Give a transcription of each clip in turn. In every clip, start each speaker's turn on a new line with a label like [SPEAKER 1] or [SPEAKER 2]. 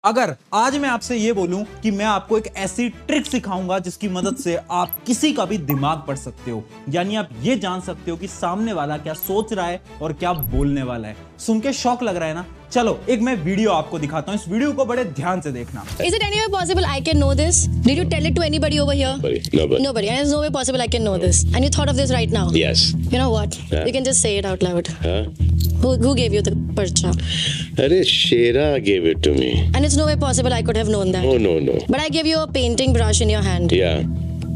[SPEAKER 1] अगर आज मैं आपसे ये बोलूं कि मैं आपको एक ऐसी ट्रिक सिखाऊंगा जिसकी मदद से आप किसी का भी दिमाग पढ़ सकते हो, यानी आप ये जान सकते हो कि सामने वाला क्या सोच रहा है और क्या बोलने वाला है। सुन के शौक लग रहा है ना? चलो एक मैं वीडियो आपको दिखाता हूँ, इस वीडियो को बड़े ध्यान से देखना।
[SPEAKER 2] Is it any way possible I can know this? Did you tell it to anybody over here?
[SPEAKER 3] Nobody.
[SPEAKER 2] Nobody. And there's no way possible I can know this. And you thought of this right now?
[SPEAKER 3] Yes.
[SPEAKER 2] You know what?
[SPEAKER 3] Yeah.
[SPEAKER 2] You can just say it out loud.
[SPEAKER 3] Huh?
[SPEAKER 2] Who gave you the parcha?
[SPEAKER 3] Arey, Shera gave it to me.
[SPEAKER 2] And it's no way possible I could have known that.
[SPEAKER 3] Oh, no.
[SPEAKER 2] But I gave you a painting brush in your hand.
[SPEAKER 3] Yeah.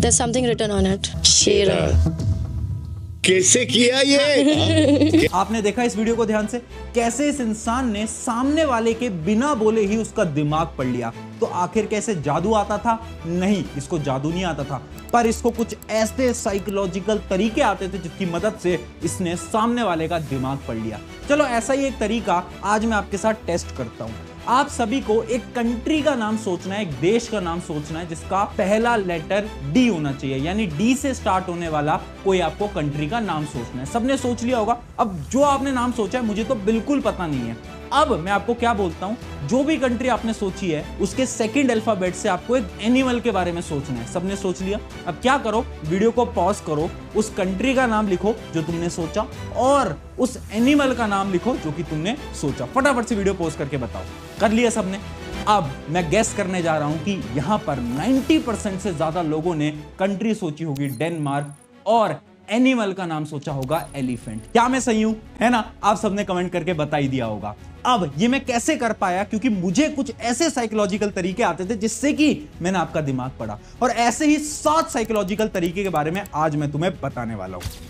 [SPEAKER 2] There's something written on it. Shera.
[SPEAKER 3] कैसे किया ये?
[SPEAKER 1] आपने देखा इस video को ध्यान से, कैसे इस इंसान ने सामने वाले के बिना बोले ही उसका दिमाग पढ़ लिया। तो आखिर कैसे जादू आता था? नहीं, इसको जादू नहीं आता था, पर इसको कुछ ऐसे साइकोलॉजिकल तरीके आते थे जिसकी मदद से इसने सामने वाले का दिमाग पढ़ लिया। चलो ऐसा ही एक तरीका आज मैं आपके साथ टेस्ट करता हूं। आप सभी को एक कंट्री का नाम सोचना है, एक देश का नाम सोचना है जिसका पहला लेटर डी होना चाहिए, यानी डी से स्टार्ट होने वाला कोई आपको कंट्री का नाम सोचना है। सबने सोच लिया होगा। अब जो आपने नाम सोचा है मुझे तो बिल्कुल पता नहीं है। अब मैं आपको क्या बोलता हूं, जो भी कंट्री आपने सोची है उसके सेकंड अल्फाबेट से आपको एक एनिमल के बारे में सोचना है। सबने सोच लिया? अब क्या करो, वीडियो को पॉज करो, उस कंट्री का नाम लिखो जो तुमने सोचा और उस एनिमल का नाम लिखो जो कि तुमने सोचा। फटाफट से वीडियो पॉज करके बताओ, कर लिया सबने? अब मैं गेस करने जा रहा हूं कि यहां पर 90% से ज्यादा लोगों ने कंट्री सोची होगी डेनमार्क और एनिमल का नाम सोचा होगा एलिफेंट। क्या मैं सही हूं? है ना? आप सबने कमेंट करके बता ही दिया होगा। अब ये मैं कैसे कर पाया? क्योंकि मुझे कुछ ऐसे साइकोलॉजिकल तरीके आते थे जिससे कि मैंने आपका दिमाग पढ़ा, और ऐसे ही 7 साइकोलॉजिकल तरीके के बारे में आज मैं तुम्हें बताने वाला हूं।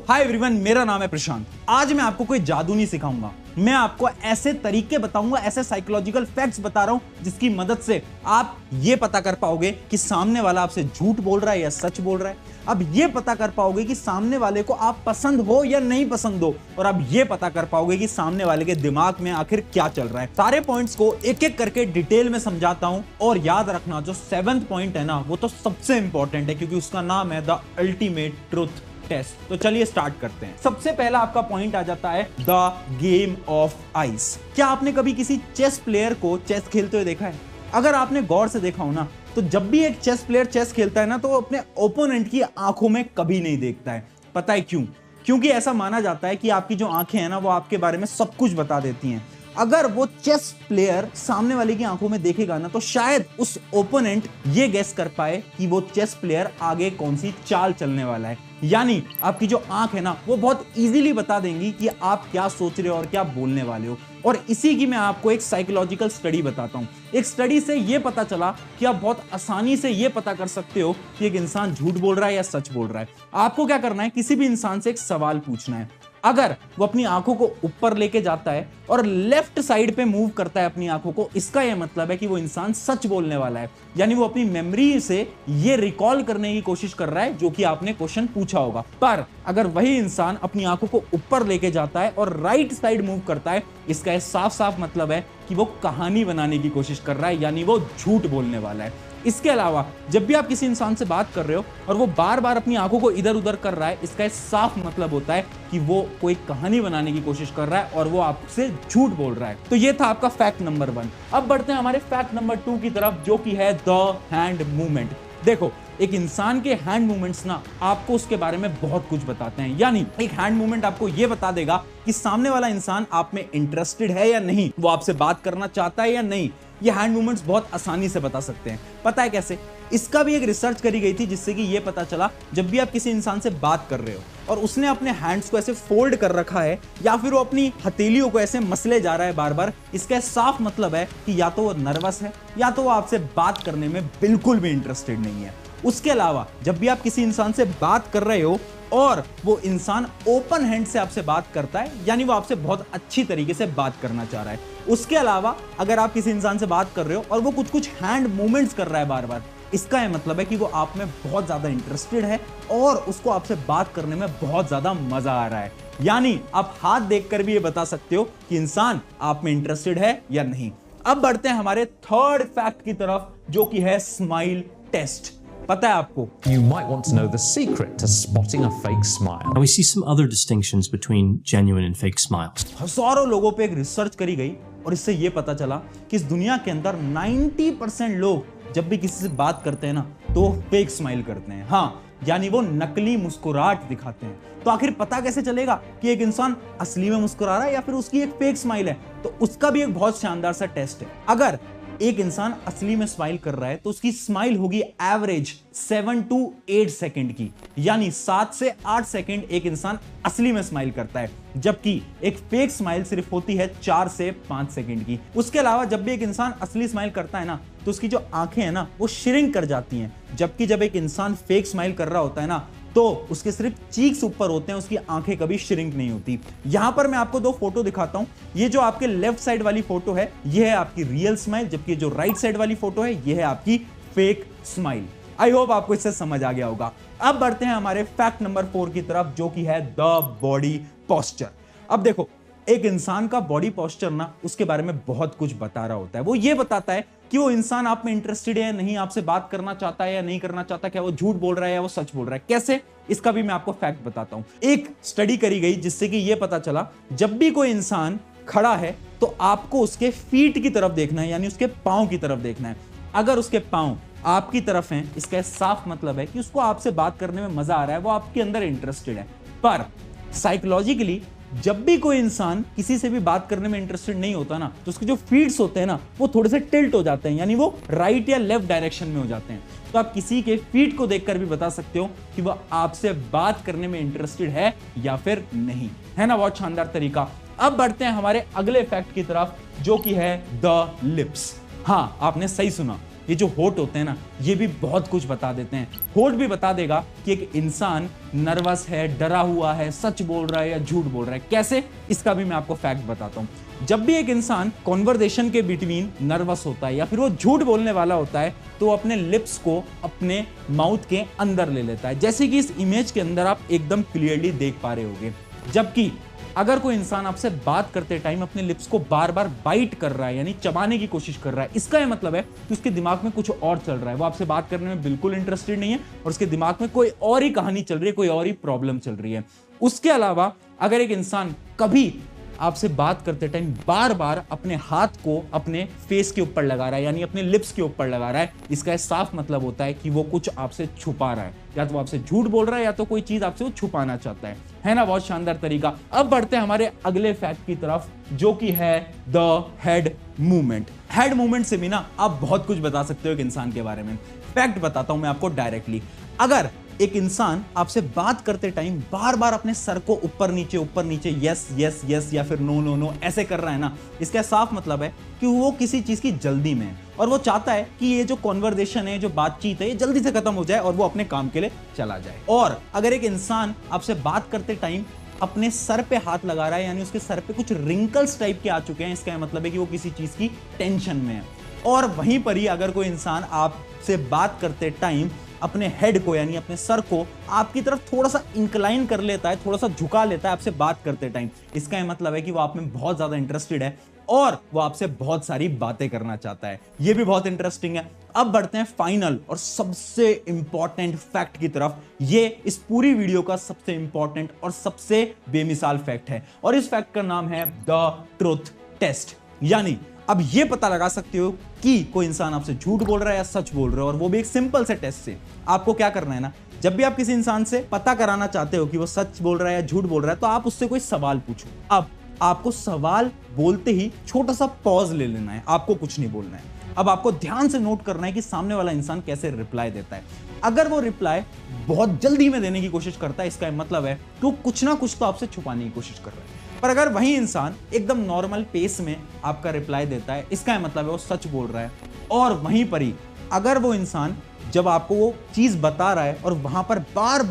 [SPEAKER 1] हाय एवरीवन, मेरा नाम है प्रशांत। आज मैं आपको कोई जादू नहीं सिखाऊंगा, मैं आपको ऐसे तरीके बताऊंगा, ऐसे साइकोलॉजिकल फैक्ट्स बता रहा हूं जिसकी मदद से आप ये पता कर पाओगे कि सामने वाला आपसे झूठ बोल रहा है या सच बोल रहा है। अब ये पता कर पाओगे कि सामने वाले को आप पसंद हो या नहीं पसंद हो, और अब ये पता कर पाओगे कि सामने वाले के दिमाग में आखिर क्या चल रहा है। सारे पॉइंट्स को एक एक करके डिटेल में समझाता हूं, और याद रखना जो 7th पॉइंट है ना, वो तो सबसे इंपॉर्टेंट है क्योंकि उसका नाम है द अल्टीमेट ट्रुथ टेस्ट। तो चलिए स्टार्ट करते हैं। सबसे पहला आपका पॉइंट आ जाता है द गेम ऑफ आइस। क्या आपने कभी किसी चेस प्लेयर को चेस खेलते हुए देखा है? अगर आपने गौर से देखा हो ना, तो जब भी एक चेस प्लेयर चेस खेलता है ना, तो वो अपने ओपोनेंट की आंखों में कभी नहीं देखता है। पता है क्यों? क्योंकि ऐसा माना जाता है कि आपकी जो आंखें हैं ना, वो आपके बारे में सब कुछ बता देती हैं। अगर वो चेस प्लेयर सामने वाले की आंखों में देखेगा ना, तो शायद उस ओपोनेंट ये गेस कर पाए कि वो चेस प्लेयर आगे कौन सी चाल चलने वाला है। यानी आपकी जो आंख है ना, वो बहुत इजीली बता देंगी कि आप क्या सोच रहे हो और क्या बोलने वाले हो। और इसी की मैं आपको एक साइकोलॉजिकल स्टडी बताता हूं। एक स्टडी से ये पता चला कि आप बहुत आसानी से ये पता कर सकते हो कि एक इंसान झूठ बोल रहा है या सच बोल रहा है। आपको क्या करना है, किसी भी इंसान से एक सवाल पूछना है। अगर वो अपनी आंखों को ऊपर लेके जाता है और लेफ्ट साइड पे मूव करता है अपनी आंखों को, इसका यह मतलब है कि वो इंसान सच बोलने वाला है। यानी वो अपनी मेमोरी से ये रिकॉल करने की कोशिश कर रहा है जो कि आपने क्वेश्चन पूछा होगा। पर अगर वही इंसान अपनी आंखों को ऊपर लेके जाता है और राइट साइड मूव करता है, इसका साफ साफ मतलब है कि वो कहानी बनाने की कोशिश कर रहा है, यानी वो झूठ बोलने वाला है। इसके अलावा जब भी आप किसी इंसान से बात कर रहे हो और वो बार बार अपनी आंखों को इधर उधर कर रहा है, इसका साफ मतलब होता है कि वो कोई कहानी बनाने की कोशिश कर रहा है और वो आपसे झूठ बोल रहा है। तो ये था आपका फैक्ट नंबर 1। अब बढ़ते हैं हमारे फैक्ट नंबर 2 की तरफ, जो कि है द हैंड मूवमेंट। देखो, एक इंसान के हैंड मूवमेंट्स ना आपको उसके बारे में बहुत कुछ बताते हैं। यानी एक हैंड मूवमेंट आपको यह बता देगा कि सामने वाला इंसान आप में इंटरेस्टेड है या नहीं, वो आपसे बात करना चाहता है या नहीं। ये हैंड मूवमेंट्स बहुत आसानी से बता सकते हैं। पता है कैसे? इसका भी एक रिसर्च करी गई थी जिससे कि ये पता चला, जब भी आप किसी इंसान से बात कर रहे हो और उसने अपने हैंड्स को ऐसे फोल्ड कर रखा है या फिर वो अपनी हथेलियों को ऐसे मसले जा रहा है बार बार, इसका साफ मतलब है कि या तो वो नर्वस है या तो वो आपसे बात करने में बिल्कुल भी इंटरेस्टेड नहीं है। उसके अलावा जब भी आप किसी इंसान से बात कर रहे हो और वो इंसान ओपन हैंड से आपसे बात करता है, यानी वो आपसे बहुत अच्छी तरीके से बात करना चाह रहा है। उसके अलावा अगर आप किसी इंसान से बात कर रहे हो और वो कुछ हैंड मूवमेंट्स कर रहा है बार बार, इसका यह मतलब है कि वो आप में बहुत ज्यादा इंटरेस्टेड है और उसको आपसे बात करने में बहुत ज्यादा मजा आ रहा है। यानी आप हाथ देखकर भी ये बता सकते हो कि इंसान आप में इंटरेस्टेड है या नहीं। अब बढ़ते हैं हमारे 3rd फैक्ट की तरफ, जो कि है स्माइल टेस्ट। पता है आपको?
[SPEAKER 4] You might want to know the secret to spotting a fake smile.
[SPEAKER 5] And we see some other distinctions between genuine and fake smiles.
[SPEAKER 1] हजारों लोगों पे एक रिसर्च करी गई और इससे ये पता चला कि इस दुनिया के अंदर 90% लोग जब भी किसी से बात करते हैं ना तो फेक स्माइल करते हैं। हाँ, यानी वो नकली मुस्कुराहट दिखाते हैं। तो आखिर पता कैसे चलेगा कि एक इंसान असली में मुस्कुरा रहा है या फिर उसकी एक फेक स्माइल है? तो उसका भी एक बहुत शानदार सा टेस्ट है। अगर एक इंसान असली में स्माइल कर रहा है तो उसकी स्माइल होगी एवरेज 7 to 8 सेकंड की, यानी 7 से 8 सेकंड एक इंसान असली में स्माइल करता है, जबकि एक फेक स्माइल सिर्फ होती है 4 से 5 सेकंड की। उसके अलावा जब भी एक इंसान असली स्माइल करता है ना तो उसकी जो आंखें हैं ना वो श्रिंक कर जाती हैं, जबकि जब एक इंसान फेक स्माइल कर रहा होता है ना तो उसके सिर्फ चीक्स ऊपर होते हैं, उसकी आंखें कभी श्रिंक नहीं होती। यहां पर मैं आपको दो फोटो दिखाता हूं। ये जो आपके लेफ्ट साइड वाली फोटो है ये है आपकी रियल स्माइल, जबकि जो राइट साइड वाली फोटो है ये है आपकी फेक स्माइल। आई होप आपको इससे समझ आ गया होगा। अब बढ़ते हैं हमारे फैक्ट नंबर 4 की तरफ, जो कि है द बॉडी पोस्चर। अब देखो, एक इंसान का बॉडी पोस्चर ना उसके बारे में बहुत कुछ बता रहा होता है। वो ये बताता है कि वो इंसान आप में इंटरेस्टेड है या नहीं, आपसे बात करना चाहता है या नहीं करना चाहता, क्या वो झूठ बोल रहा है या वो सच बोल रहा है। कैसे? इसका भी मैं आपको फैक्ट बताता हूं। एक स्टडी करी गई जिससे कि ये पता चला जब भी कोई इंसान खड़ा है तो आपको उसके फीट की तरफ देखना है, यानी उसके पांव की तरफ देखना है। अगर उसके पांव आपकी तरफ हैं, इसका साफ मतलब है कि उसको आपसे बात करने में मजा आ रहा है, वो आपके अंदर इंटरेस्टेड है। पर साइकोलॉजिकली जब भी कोई इंसान किसी से भी बात करने में इंटरेस्टेड नहीं होता ना तो उसके जो फीट्स होते हैं ना वो थोड़े से टिल्ट हो जाते हैं, यानी वो राइट या लेफ्ट डायरेक्शन में हो जाते हैं। तो आप किसी के फीट को देखकर भी बता सकते हो कि वह आपसे बात करने में इंटरेस्टेड है या फिर नहीं। है ना बहुत शानदार तरीका। अब बढ़ते हैं हमारे अगले फैक्ट की तरफ, जो कि है द लिप्स। हाँ, आपने सही सुना, ये जो होठ होते हैं ना ये भी बहुत कुछ बता देते हैं। होठ भी बता देगा कि एक इंसान नर्वस है, डरा हुआ है, सच बोल रहा है या झूठ बोल रहा है। कैसे? इसका भी मैं आपको फैक्ट बताता हूं। जब भी एक इंसान कॉन्वर्सेशन के बिटवीन नर्वस होता है या फिर वो झूठ बोलने वाला होता है तो वो अपने लिप्स को अपने माउथ के अंदर ले लेता है, जैसे कि इस इमेज के अंदर आप एकदम क्लियरली देख पा रहे होगे। जबकि अगर कोई इंसान आपसे बात करते टाइम अपने लिप्स को बार बार बाइट कर रहा है, यानी चबाने की कोशिश कर रहा है, इसका यह मतलब है कि उसके दिमाग में कुछ और चल रहा है, वो आपसे बात करने में बिल्कुल इंटरेस्टेड नहीं है और उसके दिमाग में कोई और ही कहानी चल रही है, कोई और ही प्रॉब्लम चल रही है। उसके अलावा अगर एक इंसान कभी आपसे बात करते टाइम बार बार अपने हाथ को अपने फेस के ऊपर लगा रहा है, यानी अपने लिप्स के ऊपर लगा रहा है, इसका साफ मतलब होता है कि वो कुछ आपसे छुपा रहा है, या तो वो आपसे झूठ बोल रहा है या तो कोई चीज आपसे वो छुपाना चाहता है ना बहुत शानदार तरीका। अब बढ़ते हैं हमारे अगले फैक्ट की तरफ, जो कि है the head movement. Head movement से भी ना आप बहुत कुछ बता सकते हो एक इंसान के बारे में। फैक्ट बताता हूं मैं आपको डायरेक्टली। अगर एक इंसान आपसे बात करते टाइम बार बार अपने सर को ऊपर नीचे यस यस यस या फिर नो नो नो ऐसे कर रहा है ना, इसका साफ मतलब है कि वो किसी चीज की जल्दी में है और वो चाहता है कि ये जो कॉन्वर्सेशन है, जो बातचीत है, ये जल्दी से खत्म हो जाए और वो अपने काम के लिए चला जाए। और अगर एक इंसान आपसे बात करते टाइम अपने सर पे हाथ लगा रहा है, यानी उसके सर पे कुछ रिंकल्स टाइप के आ चुके हैं, इसका मतलब है कि वो किसी चीज की टेंशन में है। और वहीं पर ही अगर कोई इंसान आपसे बात करते टाइम अपने हेड को, यानी अपने सर को आपकी तरफ थोड़ा सा इंक्लाइन कर लेता है, थोड़ा सा झुका लेता है आपसे बात करते टाइम, इसका यह मतलब है कि वो आप में बहुत ज्यादा इंटरेस्टेड है और वो आपसे बहुत सारी बातें करना चाहता है। ये भी बहुत इंटरेस्टिंग है। अब बढ़ते हैं फाइनल और सबसे इंपॉर्टेंट फैक्ट की तरफ। ये इस पूरी वीडियो का सबसे इंपॉर्टेंट और सबसे बेमिसाल फैक्ट है और इस फैक्ट का नाम है द ट्रुथ टेस्ट। यानी अब ये पता लगा सकते हो कि कोई इंसान आपसे झूठ बोल रहा है या सच बोल रहा है, और वो भी एक सिंपल से टेस्ट से। आपको क्या करना है ना, जब भी आप किसी इंसान से पता कराना चाहते हो कि वो सच बोल रहा है या झूठ बोल रहा है, तो आप उससे कोई सवाल पूछो। अब आपको सवाल बोलते ही छोटा सा पॉज ले लेना है, आपको कुछ नहीं बोलना है। अब आपको ध्यान से नोट करना है कि सामने वाला इंसान कैसे रिप्लाई देता है। अगर वो रिप्लाई बहुत जल्दी में देने की कोशिश करता है, इसका मतलब है कि वो कुछ ना कुछ तो आपसे छुपाने की कोशिश कर रहा है। पर अगर वही इंसान एकदम नॉर्मल पेस में आपका रिप्लाई देता है, इसका मतलब है वो सच बोल रहा है। और वहीं पर ही अगर वो इंसान जब आपको वो चीज बता रहा है और वहां पर बार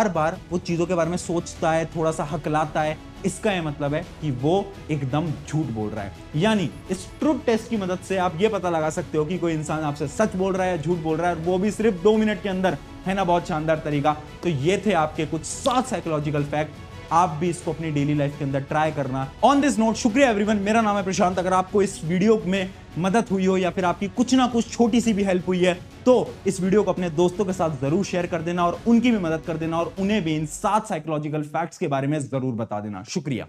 [SPEAKER 1] बार वो चीजों के बारे में सोचता है, थोड़ा सा हकलाता है, इसका यह मतलब है कि वो एकदम झूठ बोल रहा है। यानी इस ट्रुथ टेस्ट की मदद से आप ये पता लगा सकते हो कि कोई इंसान आपसे सच बोल रहा है या झूठ बोल रहा है, और वो भी सिर्फ 2 मिनट के अंदर। है ना बहुत शानदार तरीका। तो ये थे आपके कुछ 7 साइकोलॉजिकल फैक्ट। आप भी इसको अपनी डेली लाइफ के अंदर ट्राई करना। ऑन दिस नोट, शुक्रिया एवरीवन। मेरा नाम है प्रशांत। अगर आपको इस वीडियो में मदद हुई हो या फिर आपकी कुछ ना कुछ छोटी सी भी हेल्प हुई है तो इस वीडियो को अपने दोस्तों के साथ जरूर शेयर कर देना और उनकी भी मदद कर देना और उन्हें भी इन 7 साइकोलॉजिकल फैक्ट्स के बारे में जरूर बता देना। शुक्रिया।